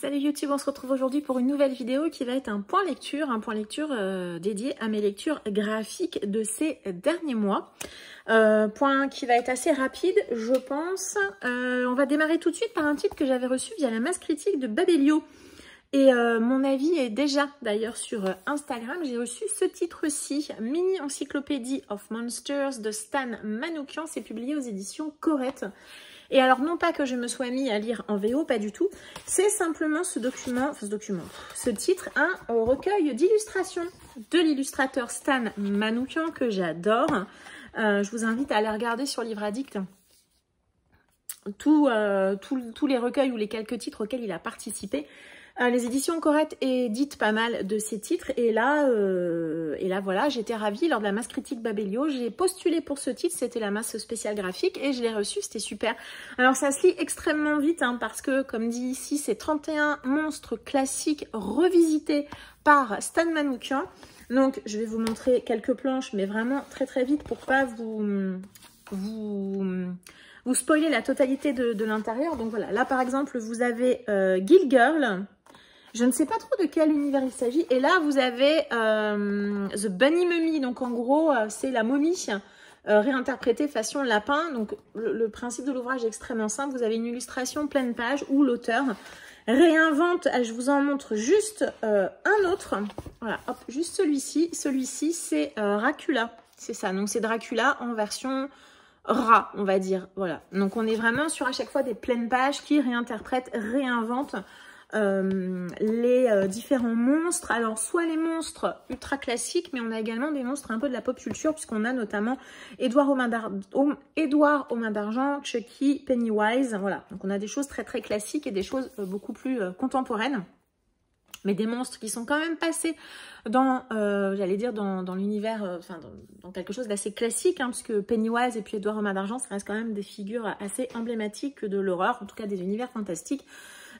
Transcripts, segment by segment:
Salut YouTube, on se retrouve aujourd'hui pour une nouvelle vidéo qui va être un point lecture dédié à mes lectures graphiques de ces derniers mois. Point qui va être assez rapide, je pense. On va démarrer tout de suite par un titre que j'avais reçu via la masse critique de Babelio. Et mon avis est déjà d'ailleurs sur Instagram. J'ai reçu ce titre-ci, Mini Encyclopédie of Monsters de Stan Manoukian. C'est publié aux éditions Corrette. Et alors, non pas que je me sois mis à lire en VO, pas du tout. C'est simplement ce titre, un recueil d'illustrations de l'illustrateur Stan Manoukian que j'adore. Je vous invite à aller regarder sur Livre Addict tous les recueils ou les quelques titres auxquels il a participé. Les éditions Corrette éditent pas mal de ces titres et là voilà, j'étais ravie lors de la masse critique Babelio. J'ai postulé pour ce titre, c'était la masse spéciale graphique et je l'ai reçu, c'était super. Alors ça se lit extrêmement vite parce que comme dit ici, c'est 31 monstres classiques revisités par Stan Manoukian. Donc je vais vous montrer quelques planches mais vraiment très très vite pour pas vous spoiler la totalité de l'intérieur. Donc voilà, là par exemple vous avez Gill Girl. Je ne sais pas trop de quel univers il s'agit. Et là, vous avez The Bunny Mummy. Donc, en gros, c'est la momie réinterprétée façon lapin. Donc, le principe de l'ouvrage est extrêmement simple. Vous avez une illustration pleine page où l'auteur réinvente. Je vous en montre juste un autre. Voilà, hop, juste celui-ci. Celui-ci, c'est Dracula. C'est ça. Donc, c'est Dracula en version rat, on va dire. Voilà. Donc, on est vraiment sur à chaque fois des pleines pages qui réinterprètent, réinventent les différents monstres. Alors soit les monstres ultra classiques, mais on a également des monstres un peu de la pop culture puisqu'on a notamment Édouard aux mains d'argent, Chucky, Pennywise. Voilà, donc on a des choses très très classiques et des choses beaucoup plus contemporaines, mais des monstres qui sont quand même passés dans, j'allais dire, dans l'univers, dans quelque chose d'assez classique, puisque Pennywise et puis Édouard aux mains d'argent, ça reste quand même des figures assez emblématiques de l'horreur, en tout cas des univers fantastiques.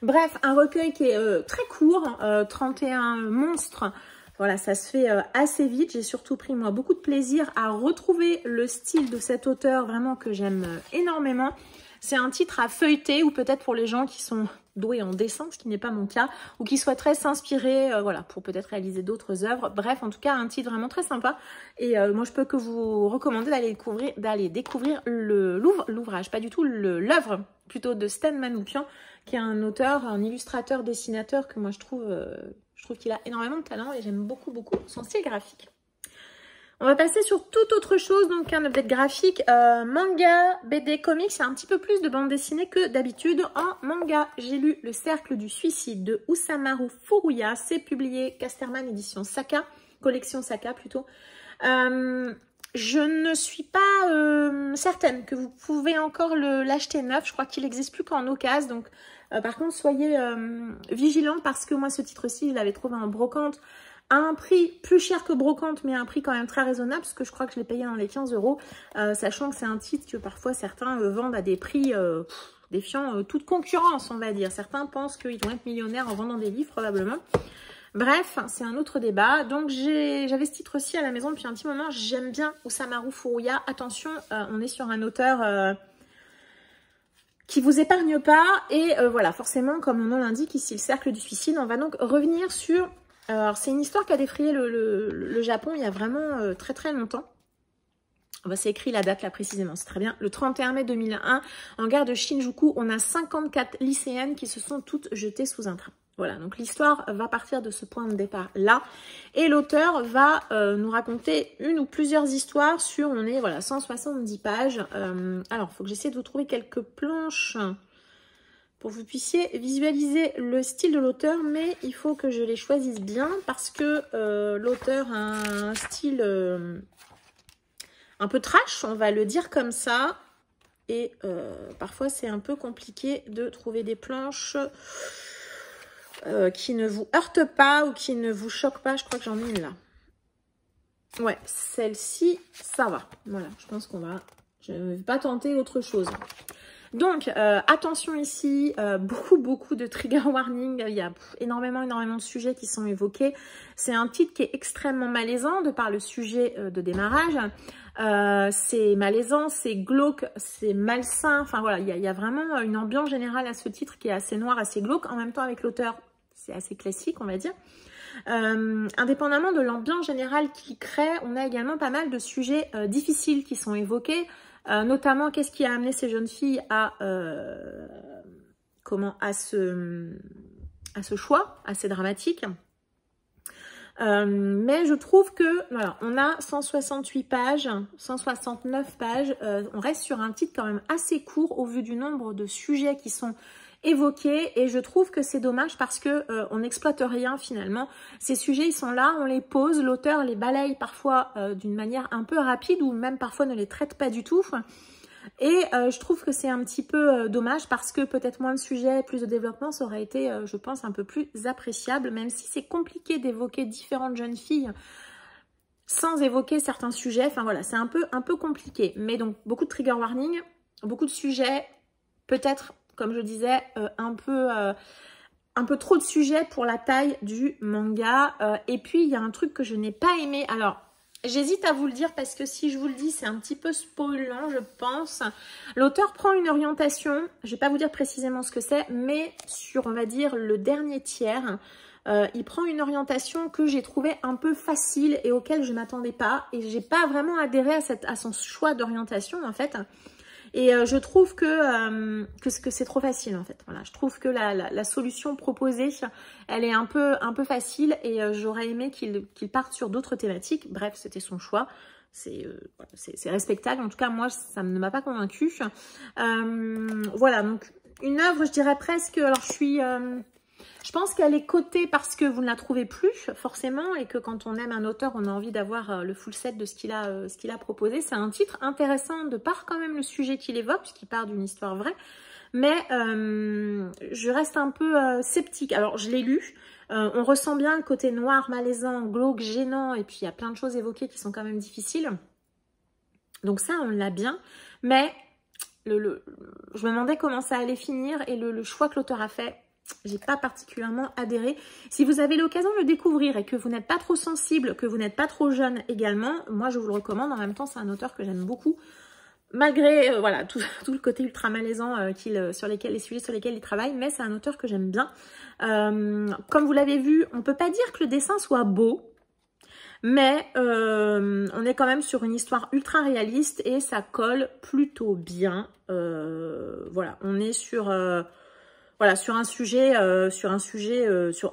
Bref, un recueil qui est très court, 31 monstres. Voilà, ça se fait assez vite. J'ai surtout pris, moi, beaucoup de plaisir à retrouver le style de cet auteur, vraiment que j'aime énormément. C'est un titre à feuilleter, ou peut-être pour les gens qui sont doués en dessin, ce qui n'est pas mon cas, ou qui souhaiteraient s'inspirer, voilà, pour peut-être réaliser d'autres œuvres. Bref, en tout cas, un titre vraiment très sympa. Et moi, je peux que vous recommander d'aller découvrir l'ouvrage, pas du tout l'œuvre, plutôt de Stan Manoukian, qui est un auteur, un illustrateur, dessinateur que moi je trouve qu'il a énormément de talent et j'aime beaucoup son style graphique. On va passer sur toute autre chose, donc un update graphique, manga, BD, comics, c'est un petit peu plus de bande dessinée que d'habitude. En manga, j'ai lu Le Cercle du Suicide de Usamaru Furuya, c'est publié Casterman édition Saka, collection Saka plutôt. Je ne suis pas certaine que vous pouvez encore l'acheter neuf. Je crois qu'il n'existe plus qu'en occasion. Donc, par contre, soyez vigilants parce que moi, ce titre-ci, je l'avais trouvé en brocante à un prix plus cher que brocante, mais à un prix quand même très raisonnable parce que je crois que je l'ai payé dans les 15 €. Sachant que c'est un titre que parfois certains vendent à des prix défiant toute concurrence, on va dire. Certains pensent qu'ils vont être millionnaires en vendant des livres, probablement. Bref, c'est un autre débat. Donc, j'avais ce titre-ci à la maison depuis un petit moment. J'aime bien Usamaru Furuya. Attention, on est sur un auteur qui vous épargne pas. Et voilà, forcément, comme mon nom l'indique ici, Le Cercle du Suicide. On va donc revenir sur... Alors, c'est une histoire qui a défrayé le Japon il y a vraiment très très longtemps. C'est écrit la date là précisément, c'est très bien. Le 31 mai 2001, en gare de Shinjuku, on a 54 lycéennes qui se sont toutes jetées sous un train. Voilà, donc l'histoire va partir de ce point de départ là. Et l'auteur va nous raconter une ou plusieurs histoires sur, on est, voilà, 170 pages. Alors, il faut que j'essaie de vous trouver quelques planches pour que vous puissiez visualiser le style de l'auteur. Mais il faut que je les choisisse bien parce que l'auteur a un style un peu trash, on va le dire comme ça. Et parfois, c'est un peu compliqué de trouver des planches... qui ne vous heurte pas ou qui ne vous choque pas. Je crois que j'en ai une là. Ouais, celle-ci, ça va. Voilà, je pense qu'on va... Je ne vais pas tenter autre chose. Donc, attention ici, beaucoup de trigger warning. Il y a énormément de sujets qui sont évoqués. C'est un titre qui est extrêmement malaisant de par le sujet de démarrage. c'est malaisant, c'est glauque, c'est malsain. Enfin voilà, il y a vraiment une ambiance générale à ce titre qui est assez noire, assez glauque. En même temps, avec l'auteur, c'est assez classique, on va dire. Indépendamment de l'ambiance générale qu'il crée, on a également pas mal de sujets difficiles qui sont évoqués, notamment qu'est-ce qui a amené ces jeunes filles à ce choix assez dramatique. Mais je trouve que voilà, on a 168 pages, 169 pages, on reste sur un titre quand même assez court au vu du nombre de sujets qui sont évoqués, et je trouve que c'est dommage parce que on n'exploite rien finalement. Ces sujets, ils sont là, on les pose, l'auteur les balaye parfois d'une manière un peu rapide ou même parfois ne les traite pas du tout. Et je trouve que c'est un petit peu dommage parce que peut-être moins de sujets, plus de développement, ça aurait été, je pense, un peu plus appréciable, même si c'est compliqué d'évoquer différentes jeunes filles sans évoquer certains sujets. Enfin voilà, c'est un peu compliqué. Mais donc, beaucoup de trigger warning, beaucoup de sujets, peut-être, comme je disais, un peu trop de sujets pour la taille du manga. Et puis, il y a un truc que je n'ai pas aimé. Alors, j'hésite à vous le dire parce que si je vous le dis, c'est un petit peu spoilant, je pense. L'auteur prend une orientation, je ne vais pas vous dire précisément ce que c'est, mais sur, on va dire, le dernier tiers, il prend une orientation que j'ai trouvée un peu facile et auquel je ne m'attendais pas. Et je n'ai pas vraiment adhéré à son choix d'orientation, en fait. Et je trouve que c'est trop facile en fait. Voilà, je trouve que la solution proposée, elle est un peu facile et j'aurais aimé qu'il parte sur d'autres thématiques. Bref, c'était son choix. C'est respectable. En tout cas, moi, ça ne m'a pas convaincue. Voilà, donc une œuvre, je dirais presque... Alors, je pense qu'elle est cotée parce que vous ne la trouvez plus, forcément, et que quand on aime un auteur, on a envie d'avoir le full set de ce qu'il a proposé. C'est un titre intéressant de par quand même le sujet qu'il évoque, puisqu'il part d'une histoire vraie. Mais je reste un peu sceptique. Alors, je l'ai lu. On ressent bien le côté noir, malaisant, glauque, gênant, et puis il y a plein de choses évoquées qui sont quand même difficiles. Donc ça, on l'a bien. Mais je me demandais comment ça allait finir, et le choix que l'auteur a fait, j'ai pas particulièrement adhéré. Si vous avez l'occasion de le découvrir et que vous n'êtes pas trop sensible, que vous n'êtes pas trop jeune également, moi je vous le recommande. En même temps, c'est un auteur que j'aime beaucoup. Malgré voilà, tout le côté ultra malaisant les sujets sur lesquels il travaille, mais c'est un auteur que j'aime bien. Comme vous l'avez vu, on peut pas dire que le dessin soit beau, mais on est quand même sur une histoire ultra réaliste et ça colle plutôt bien. Voilà, on est sur... Voilà, sur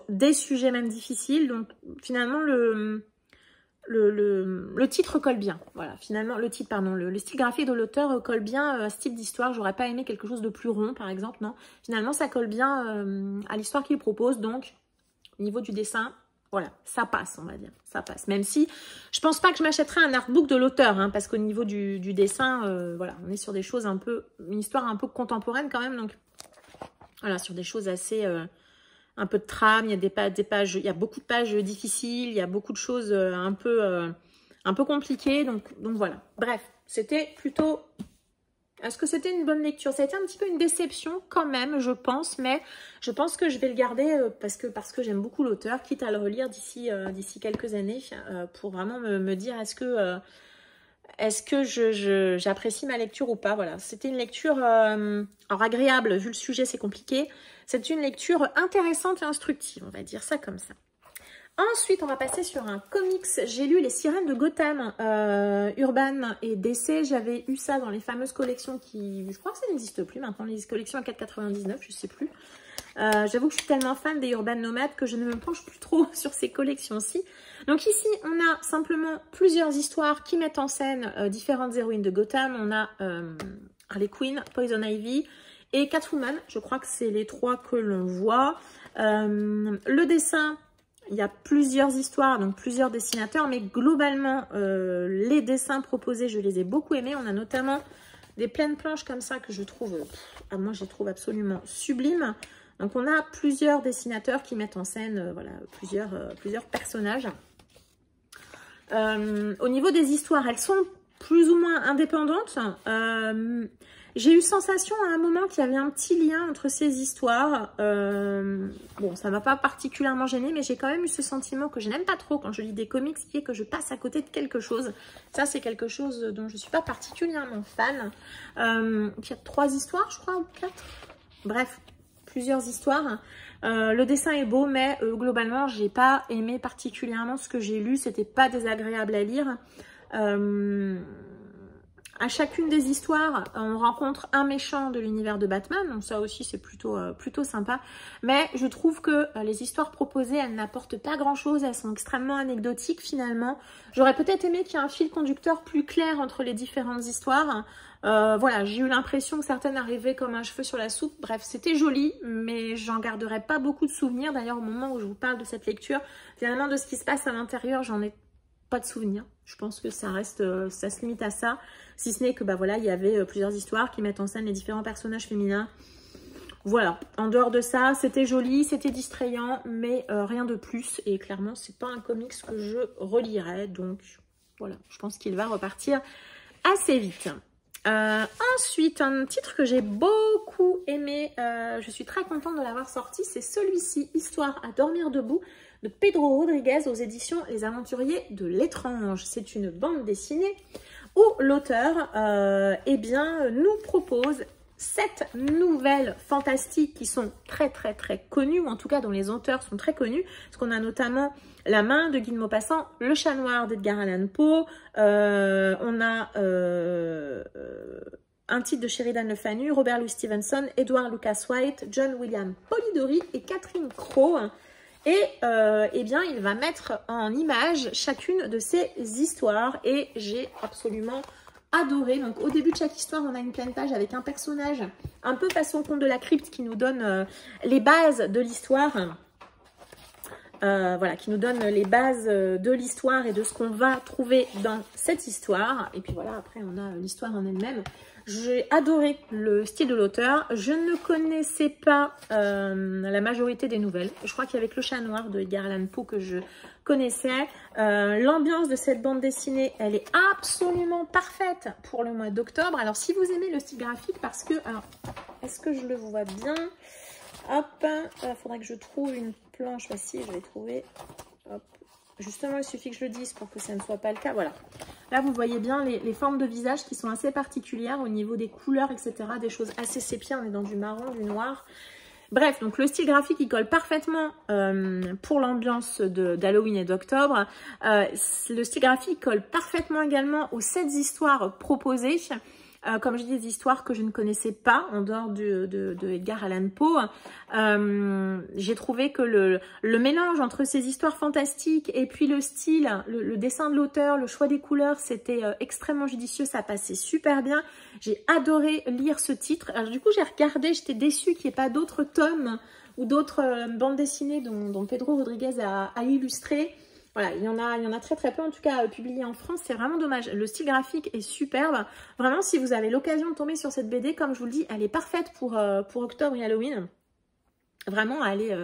des sujets même difficiles. Donc finalement le titre colle bien. Voilà, finalement le style graphique de l'auteur colle bien à ce type d'histoire. J'aurais pas aimé quelque chose de plus rond par exemple, non. Finalement ça colle bien à l'histoire qu'il propose. Donc au niveau du dessin, voilà, ça passe, on va dire, ça passe. Même si je pense pas que je m'achèterais un artbook de l'auteur, hein, parce qu'au niveau du dessin, voilà, on est sur des choses une histoire un peu contemporaine quand même, donc. Voilà, sur des choses assez, un peu de trame, il y a des pages, il y a beaucoup de pages difficiles, il y a beaucoup de choses un peu compliquées, donc voilà. Bref, c'était plutôt, est-ce que c'était une bonne lecture? Ça a été un petit peu une déception quand même, je pense, mais je pense que je vais le garder parce que j'aime beaucoup l'auteur, quitte à le relire d'ici quelques années, pour vraiment me dire est-ce que j'apprécie ma lecture ou pas? Voilà, c'était une lecture alors agréable, vu le sujet c'est compliqué. C'est une lecture intéressante et instructive, on va dire ça comme ça. Ensuite, on va passer sur un comics. J'ai lu Les Sirènes de Gotham, Urban et DC. J'avais eu ça dans les fameuses collections qui... Je crois que ça n'existe plus maintenant, les collections à 4,99, je sais plus. J'avoue que je suis tellement fan des Urban Nomades que je ne me penche plus trop sur ces collections-ci. Donc ici, on a simplement plusieurs histoires qui mettent en scène différentes héroïnes de Gotham. On a Harley Quinn, Poison Ivy et Catwoman. Je crois que c'est les trois que l'on voit. Le dessin, il y a plusieurs histoires, donc plusieurs dessinateurs. Mais globalement, les dessins proposés, je les ai beaucoup aimés. On a notamment des pleines planches comme ça que je trouve, moi je les trouve absolument sublimes. Donc on a plusieurs dessinateurs qui mettent en scène voilà, plusieurs personnages. Au niveau des histoires, elles sont plus ou moins indépendantes. J'ai eu sensation à un moment qu'il y avait un petit lien entre ces histoires. Bon, ça m'a pas particulièrement gênée, mais j'ai quand même eu ce sentiment que je n'aime pas trop quand je lis des comics, qui est que je passe à côté de quelque chose. Ça, c'est quelque chose dont je suis pas particulièrement fan. Il y a 3 histoires, je crois, ou 4. Bref, plusieurs histoires. Le dessin est beau, mais globalement, j'ai pas aimé particulièrement ce que j'ai lu. C'était pas désagréable à lire. À chacune des histoires, on rencontre un méchant de l'univers de Batman, donc ça aussi c'est plutôt sympa. Mais je trouve que les histoires proposées, elles n'apportent pas grand-chose, elles sont extrêmement anecdotiques finalement. J'aurais peut-être aimé qu'il y ait un fil conducteur plus clair entre les différentes histoires. Voilà, j'ai eu l'impression que certaines arrivaient comme un cheveu sur la soupe. Bref, c'était joli, mais j'en garderai pas beaucoup de souvenirs. D'ailleurs, au moment où je vous parle de cette lecture, finalement de ce qui se passe à l'intérieur, j'en ai pas de souvenirs. Je pense que ça reste, ça se limite à ça. Si ce n'est que, bah voilà, il y avait plusieurs histoires qui mettent en scène les différents personnages féminins. Voilà, en dehors de ça, c'était joli, c'était distrayant, mais rien de plus. Et clairement, c'est pas un comics que je relirais. Donc, voilà, je pense qu'il va repartir assez vite. Ensuite, un titre que j'ai beaucoup aimé, je suis très contente de l'avoir sorti, c'est celui-ci, Histoire à dormir debout, de Pedro Rodriguez aux éditions Les Aventuriers de l'étrange. C'est une bande dessinée où l'auteur eh bien, nous propose 7 nouvelles fantastiques qui sont très connues, ou en tout cas dont les auteurs sont très connus, parce qu'on a notamment La main de Guy de Maupassant, Le chat noir d'Edgar Allan Poe, on a un titre de Sheridan Le Fanu, Robert Louis Stevenson, Edward Lucas White, John William Polidori et Catherine Crowe. Et eh bien, il va mettre en image chacune de ces histoires et j'ai absolument adoré. Donc, au début de chaque histoire, on a une pleine page avec un personnage un peu façon Conte de la Crypte qui nous donne les bases de l'histoire. Voilà, qui nous donne les bases de l'histoire et de ce qu'on va trouver dans cette histoire. Et puis voilà, après, on a l'histoire en elle-même. J'ai adoré le style de l'auteur. Je ne connaissais pas la majorité des nouvelles. Je crois qu'il y avait que Le chat noir de Edgar Allan Poe que je connaissais. L'ambiance de cette bande dessinée, elle est absolument parfaite pour le mois d'octobre. Alors, si vous aimez le style graphique, parce que... Alors, est-ce que je le vois bien? Hop, il faudrait que je trouve une planche. Voici, je vais trouver. Hop. Justement, il suffit que je le dise pour que ça ne soit pas le cas. Voilà. Là, vous voyez bien les formes de visage qui sont assez particulières au niveau des couleurs, etc. Des choses assez sépia. On est dans du marron, du noir. Bref, donc le style graphique, il colle parfaitement pour l'ambiance d'Halloween et d'octobre. Le style graphique colle parfaitement également aux 7 histoires proposées. Comme je dis, des histoires que je ne connaissais pas en dehors de Edgar Allan Poe. J'ai trouvé que le mélange entre ces histoires fantastiques et puis le style, le dessin de l'auteur, le choix des couleurs, c'était extrêmement judicieux, ça passait super bien. J'ai adoré lire ce titre. Alors du coup, j'ai regardé, j'étais déçue qu'il n'y ait pas d'autres tomes ou d'autres bandes dessinées dont Pedro Rodriguez a illustré. Voilà, il y en a très peu, en tout cas publié en France, c'est vraiment dommage. Le style graphique est superbe. Vraiment, si vous avez l'occasion de tomber sur cette BD, comme je vous le dis, elle est parfaite pour octobre et Halloween. Vraiment,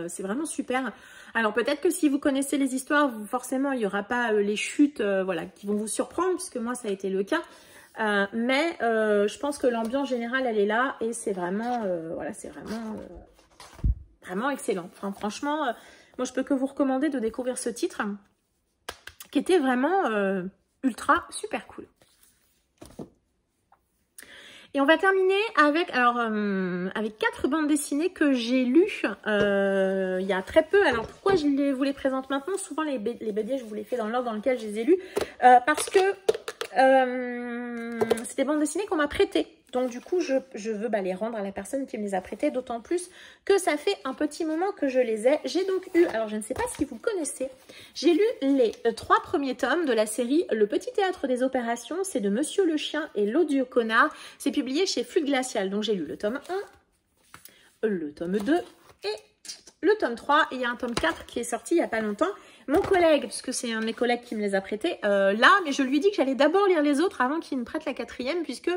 c'est vraiment super. Alors peut-être que si vous connaissez les histoires, forcément, il n'y aura pas les chutes voilà, qui vont vous surprendre, puisque moi, ça a été le cas. Mais je pense que l'ambiance générale, elle est là et c'est vraiment, voilà, c'est vraiment excellent. Enfin, franchement, moi, je peux que vous recommander de découvrir ce titre, qui était vraiment ultra super cool. Et on va terminer avec, avec 4 bandes dessinées que j'ai lues il y a très peu. Alors pourquoi je vous les présente maintenant? Souvent les BD, je vous les fais dans l'ordre dans lequel je les ai lues. Parce que c'est des bandes dessinées qu'on m'a prêtées. Donc du coup, je veux les rendre à la personne qui me les a prêtées, d'autant plus que ça fait un petit moment que je les ai. J'ai donc eu, alors je ne sais pas si vous connaissez, j'ai lu les 3 premiers tomes de la série Le Petit Théâtre des Opérations. C'est de Monsieur le Chien et l'Odieux Connard. C'est publié chez Flux Glacial. Donc j'ai lu le tome 1, le tome 2 et le tome 3. Et il y a un tome 4 qui est sorti il n'y a pas longtemps. Mon collègue, puisque c'est un de mes collègues qui me les a prêtés, là, mais je lui dis que j'allais d'abord lire les autres avant qu'il me prête la 4e, puisque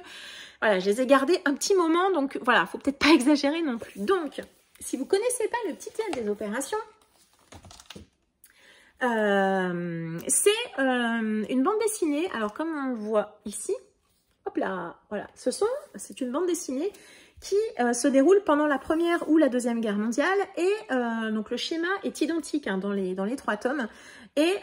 voilà, je les ai gardés un petit moment, donc voilà, faut peut-être pas exagérer non plus. Donc, si vous connaissez pas Le Petit Théâtre des Opérations, c'est une bande dessinée, alors comme on le voit ici, hop là, voilà. C'est une bande dessinée qui se déroule pendant la Première ou la Deuxième Guerre mondiale. Et donc le schéma est identique hein, dans les 3 tomes. Et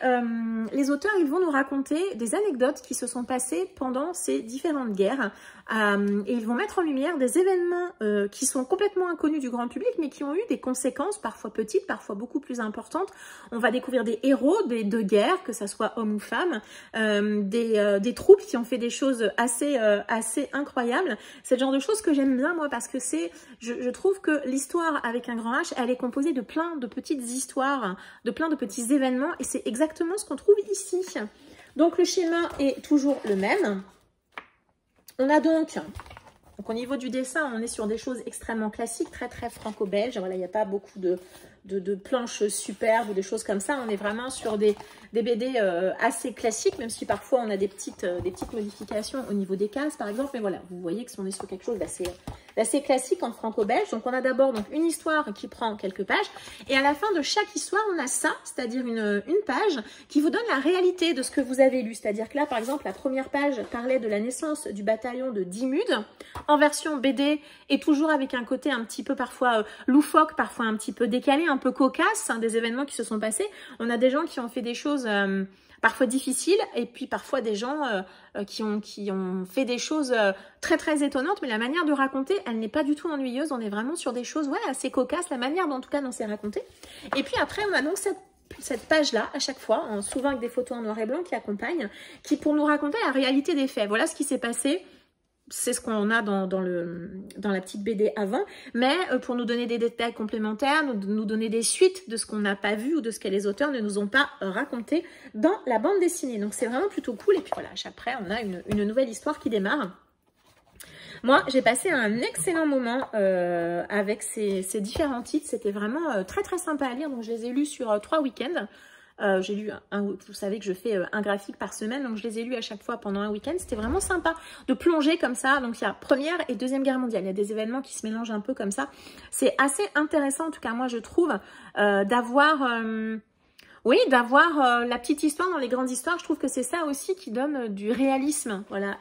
les auteurs, ils vont nous raconter des anecdotes qui se sont passées pendant ces différentes guerres. Et ils vont mettre en lumière des événements qui sont complètement inconnus du grand public, mais qui ont eu des conséquences, parfois petites, parfois beaucoup plus importantes. On va découvrir des héros de guerre, que ce soit hommes ou femmes, des troupes qui ont fait des choses assez incroyables. C'est le genre de choses que j'aime bien, moi, parce que je trouve que l'histoire avec un grand H, elle est composée de plein de petites histoires, de plein de petits événements, et c'est exactement ce qu'on trouve ici. Donc le schéma est toujours le même. On a donc au niveau du dessin, on est sur des choses extrêmement classiques, très franco-belge. Voilà, il n'y a pas beaucoup de planches superbes ou des choses comme ça. On est vraiment sur des BD assez classiques, même si parfois on a des petites modifications au niveau des cases, par exemple. Mais voilà, vous voyez qu'on est sur quelque chose d'assez classique en franco-belge. Donc on a d'abord une histoire qui prend quelques pages, et à la fin de chaque histoire, on a ça, c'est-à-dire une page qui vous donne la réalité de ce que vous avez lu. C'est-à-dire que là, par exemple, la première page parlait de la naissance du bataillon de Dixmude, en version BD, et toujours avec un côté un petit peu parfois loufoque, parfois un petit peu décalé, un peu cocasse, hein, des événements qui se sont passés. On a des gens qui ont fait des choses parfois difficiles, et puis parfois des gens qui ont fait des choses très étonnantes, mais la manière de raconter, elle n'est pas du tout ennuyeuse. On est vraiment sur des choses assez cocasses, la manière en tout cas dont c'est raconté. Et puis après, on a donc cette page-là, à chaque fois, souvent avec des photos en noir et blanc qui accompagnent, pour nous raconter la réalité des faits. Voilà ce qui s'est passé. C'est ce qu'on a dans la petite BD avant, mais pour nous donner des détails complémentaires, nous donner des suites de ce qu'on n'a pas vu ou de ce que les auteurs ne nous ont pas raconté dans la bande dessinée. Donc c'est vraiment plutôt cool. Et puis voilà, après on a une nouvelle histoire qui démarre. Moi, j'ai passé un excellent moment avec ces différents titres. C'était vraiment très sympa à lire. Donc je les ai lus sur 3 week-ends. J'ai lu vous savez que je fais un graphique par semaine, donc je les ai lus à chaque fois pendant un week-end. C'était vraiment sympa de plonger comme ça. Donc il y a Première et Deuxième Guerre mondiale, il y a des événements qui se mélangent un peu comme ça. C'est assez intéressant, en tout cas moi je trouve, d'avoir la petite histoire dans les grandes histoires. Je trouve que c'est ça aussi qui donne du réalisme, voilà,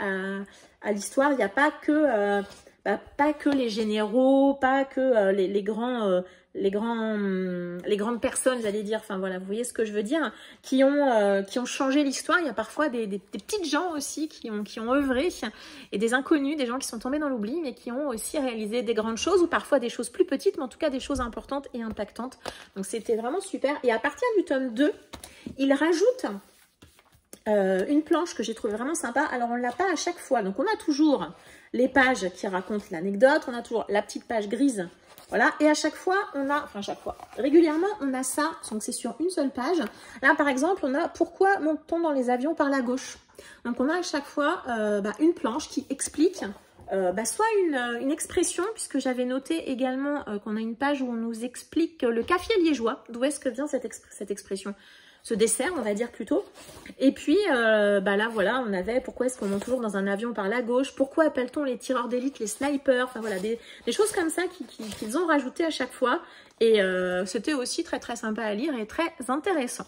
à l'histoire. Il n'y a pas que les généraux, pas que les grandes personnes, j'allais dire, enfin voilà, vous voyez ce que je veux dire, qui ont changé l'histoire. Il y a parfois des petites gens aussi qui ont œuvré, et des inconnus, des gens qui sont tombés dans l'oubli, mais qui ont aussi réalisé des grandes choses, ou parfois des choses plus petites, mais en tout cas des choses importantes et impactantes. Donc c'était vraiment super. Et à partir du tome 2, il rajoute une planche que j'ai trouvée vraiment sympa. Alors on ne l'a pas à chaque fois, donc on a toujours les pages qui racontent l'anecdote, on a toujours la petite page grise, voilà, et à chaque fois régulièrement on a ça, donc c'est sur une seule page. Là par exemple on a pourquoi monte-t-on dans les avions par la gauche. Donc on a à chaque fois une planche qui explique soit une expression, puisque j'avais noté également qu'on a une page où on nous explique le café liégeois, d'où est-ce que vient cette expression, ce dessert, on va dire plutôt. Et puis, là, voilà, on avait pourquoi est-ce qu'on monte toujours dans un avion par la gauche, pourquoi appelle-t-on les tireurs d'élite les snipers, enfin voilà, des choses comme ça qu'ils ont rajoutées à chaque fois. Et c'était aussi très sympa à lire et très intéressant.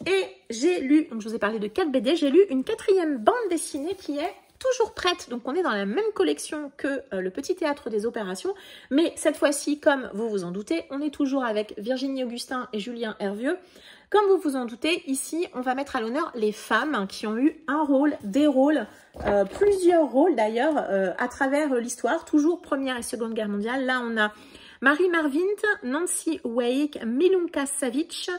Et j'ai lu, donc je vous ai parlé de 4 BD, j'ai lu une 4e bande dessinée qui est toujours prête. Donc on est dans la même collection que le Petit Théâtre des Opérations, mais cette fois-ci, comme vous vous en doutez, on est toujours avec Virginie Augustin et Julien Hervieux. Comme vous vous en doutez, ici, on va mettre à l'honneur les femmes qui ont eu un rôle, des rôles, plusieurs rôles d'ailleurs, à travers l'histoire, toujours Première et Seconde Guerre mondiale. Là, on a Marie Marvint, Nancy Wake, Milunka Savic,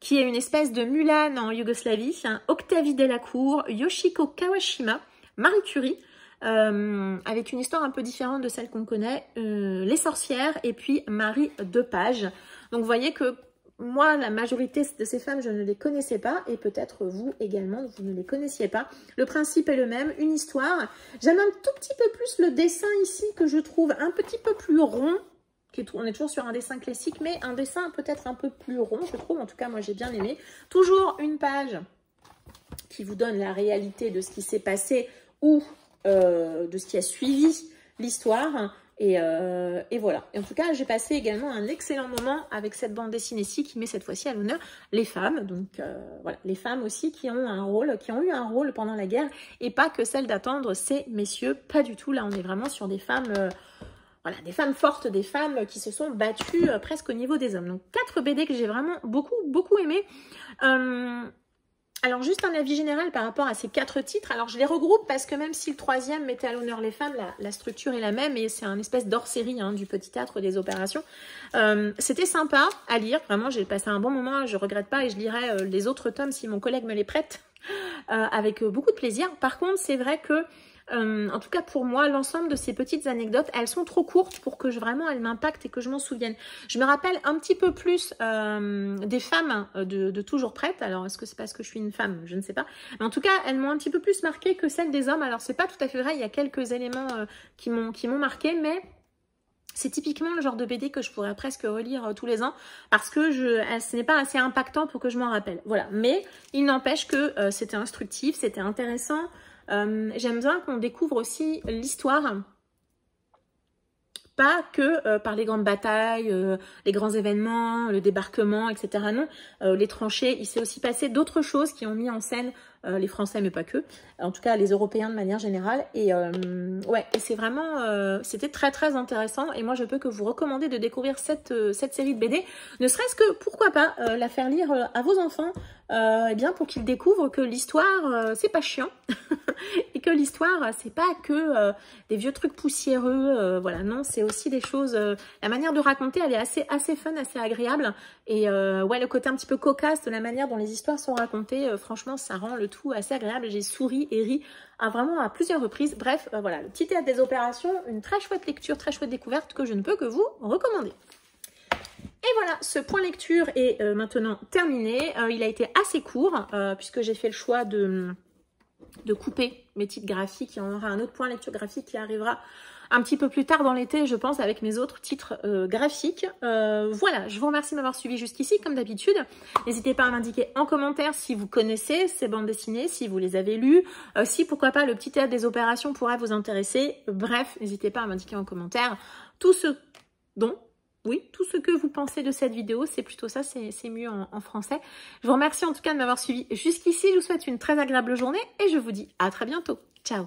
qui est une espèce de Mulan en Yougoslavie, Octavie Delacour, Yoshiko Kawashima, Marie Curie, avec une histoire un peu différente de celle qu'on connaît, Les Sorcières, et puis Marie Depage. Donc vous voyez que moi, la majorité de ces femmes, je ne les connaissais pas, et peut-être vous également, vous ne les connaissiez pas. Le principe est le même, une histoire. J'aime un tout petit peu plus le dessin ici, que je trouve un petit peu plus rond. On est toujours sur un dessin classique, mais un dessin peut-être un peu plus rond, je trouve. En tout cas, moi, j'ai bien aimé. Toujours une page qui vous donne la réalité de ce qui s'est passé ou de ce qui a suivi l'histoire. Et voilà. Et en tout cas, j'ai passé également un excellent moment avec cette bande dessinée-ci qui met cette fois-ci à l'honneur les femmes. Donc voilà, les femmes aussi qui ont un rôle, qui ont eu un rôle pendant la guerre et pas que celle d'attendre ces messieurs. Pas du tout. Là, on est vraiment sur des femmes, voilà, des femmes fortes, des femmes qui se sont battues presque au niveau des hommes. Donc 4 BD que j'ai vraiment beaucoup aimé. Alors, juste un avis général par rapport à ces 4 titres. Alors, je les regroupe parce que même si le 3e mettait à l'honneur les femmes, la structure est la même et c'est un espèce d'hors-série du petit théâtre des opérations. C'était sympa à lire. Vraiment, j'ai passé un bon moment. Je regrette pas et je lirai les autres tomes si mon collègue me les prête avec beaucoup de plaisir. Par contre, c'est vrai que en tout cas pour moi, l'ensemble de ces petites anecdotes, elles sont trop courtes pour que vraiment elles m'impactent et que je m'en souvienne. Je me rappelle un petit peu plus des femmes de Toujours Prêtes. Alors, est-ce que c'est parce que je suis une femme? Je ne sais pas. Mais en tout cas, elles m'ont un petit peu plus marquée que celles des hommes. Alors, c'est pas tout à fait vrai. Il y a quelques éléments qui m'ont marquée, mais c'est typiquement le genre de BD que je pourrais presque relire tous les ans parce que ce n'est pas assez impactant pour que je m'en rappelle. Voilà. Mais il n'empêche que c'était instructif, c'était intéressant. J'aime bien qu'on découvre aussi l'histoire, pas que par les grandes batailles, les grands événements, le débarquement, etc. Non, les tranchées, il s'est aussi passé d'autres choses qui ont mis en scène les Français, mais pas que, en tout cas les Européens de manière générale. Et ouais, et c'est vraiment, c'était très intéressant. Et moi, je peux que vous recommander de découvrir cette série de BD, ne serait-ce que, pourquoi pas, la faire lire à vos enfants, eh bien pour qu'ils découvrent que l'histoire, c'est pas chiant, et que l'histoire, c'est pas que des vieux trucs poussiéreux, voilà, non, c'est aussi des choses, la manière de raconter, elle est assez fun, assez agréable. Et ouais, le côté un petit peu cocasse de la manière dont les histoires sont racontées, franchement, ça rend le tout assez agréable. J'ai souri et ri vraiment à plusieurs reprises. Bref, voilà, le petit théâtre des opérations, une très chouette lecture, très chouette découverte que je ne peux que vous recommander. Et voilà, ce point lecture est maintenant terminé. Il a été assez court puisque j'ai fait le choix de couper mes titres graphiques. Il y en aura un autre point lecture graphique qui arrivera un petit peu plus tard dans l'été, je pense, avec mes autres titres graphiques. Voilà, je vous remercie de m'avoir suivi jusqu'ici, comme d'habitude. N'hésitez pas à m'indiquer en commentaire si vous connaissez ces bandes dessinées, si vous les avez lues, si, pourquoi pas, le petit théâtre des opérations pourrait vous intéresser. Bref, n'hésitez pas à m'indiquer en commentaire tout ce que vous pensez de cette vidéo. C'est plutôt ça, c'est mieux en français. Je vous remercie en tout cas de m'avoir suivi jusqu'ici. Je vous souhaite une très agréable journée et je vous dis à très bientôt. Ciao!